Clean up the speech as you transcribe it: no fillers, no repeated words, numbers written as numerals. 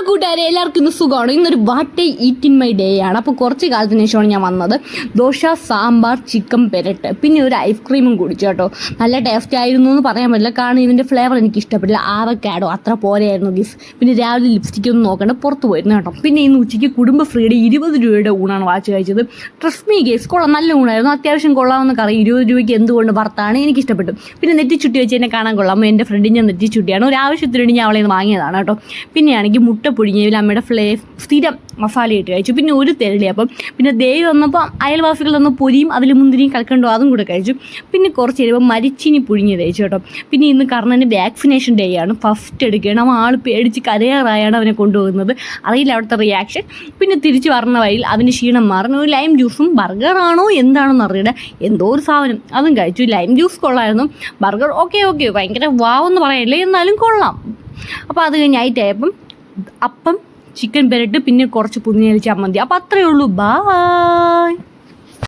കൂട്ടുകാരെ എല്ലാവർക്കും ഇന്ന് സുഖമാണ്. ഇന്നൊരു what eat in my day ആണ്. അപ്പോൾ കുറച്ച് കാലത്തിന് ശേഷമാണ് ഞാൻ വന്നത്. ദോശ, സാമ്പാർ, ചിക്കൻ പെരട്ട്, പിന്നെ ഒരു ഐസ്ക്രീമും കുടിച്ചു കേട്ടോ. നല്ല ടേസ്റ്റ് ആയിരുന്നു എന്ന് പറയാൻ പറ്റില്ല, കാരണം ഇതിൻ്റെ ഫ്ലേവർ എനിക്ക് ഇഷ്ടപ്പെട്ടില്ല. ആവക്കാഡോ അത്ര പോലെയായിരുന്നു ഗീസ്. പിന്നെ രാവിലെ ലിപ്സ്റ്റിക് ഒന്നും നോക്കണ്ട, പുറത്ത് പോയിരുന്നു കേട്ടോ. പിന്നെ ഇന്ന് ഉച്ചയ്ക്ക് കുടുംബ ഫ്രീയുടെ 20 രൂപയുടെ ഊണാണ് വാച്ച് കഴിച്ചത്. ട്രസ്റ്റ് മീ ഗീസ്, കൊള്ളാം, നല്ല ഊണായിരുന്നു. അത്യാവശ്യം കൊള്ളാമെന്ന് കറി 20 രൂപയ്ക്ക് എന്തുകൊണ്ട് വർത്താണ്, എനിക്ക് ഇഷ്ടപ്പെട്ടു. പിന്നെ നെറ്റിച്ചുട്ടി വെച്ച് എന്നെ കാണാൻ കൊള്ളാം. എൻ്റെ ഫ്രണ്ടിന് ഞാൻ നെറ്റിച്ചുട്ടിയാണ്, ഒരു ആവശ്യത്തിന് വേണ്ടി ഞാൻ അവളെ നിന്ന് വാങ്ങിയതാണ് കേട്ടോ. പിന്നെയാണെങ്കിൽ മുട്ട പുഴുങ്ങിയതിൽ അമ്മയുടെ സ്ഥിരം മസാല ഇട്ട് കഴിച്ചു. പിന്നെ ഒരു തെരളിയപ്പം, പിന്നെ ദേവി വന്നപ്പോൾ അയൽവാസികൾ തന്ന പൊരിയും അതിൽ മുന്തിരിയും കൽക്കണ്ടോ അതും കൂടെ കഴിച്ചു. പിന്നെ കുറച്ച് കഴിയുമ്പോൾ മരിച്ചിനി പുഴുങ്ങി കഴിച്ചു കേട്ടോ. പിന്നെ ഇന്ന് കർണന് വാക്സിനേഷൻ ഡേ ആണ്, ഫസ്റ്റ് എടുക്കുകയാണ്. അവൻ ആൾ പേടിച്ച് കരയാറായാണ് അവനെ കൊണ്ടുപോകുന്നത്. അറിയില്ല അവിടുത്തെ റിയാക്ഷൻ. പിന്നെ തിരിച്ച് പറഞ്ഞ വഴിയിൽ അവന് ക്ഷീണം മാറാൻ ഒരു ലൈം ജ്യൂസും ബർഗറാണോ എന്താണെന്ന് അറിയില്ല, എന്തോ ഒരു സാധനം അതും കഴിച്ചു. ലൈം ജ്യൂസ് കൊള്ളായിരുന്നു, ബർഗർ ഓക്കെ ഭയങ്കര വാവെന്ന് പറയല്ലേ, എന്നാലും കൊള്ളാം. അപ്പോൾ അത് കഴിഞ്ഞ് നൈറ്റായപ്പം അപ്പം, ചിക്കൻ പെരട്ട്, പിന്നെ കുറച്ച് പുതിന ചമ്മന്തി. അപ്പോൾ അത്രയേ ഉള്ളൂ. ബായ്.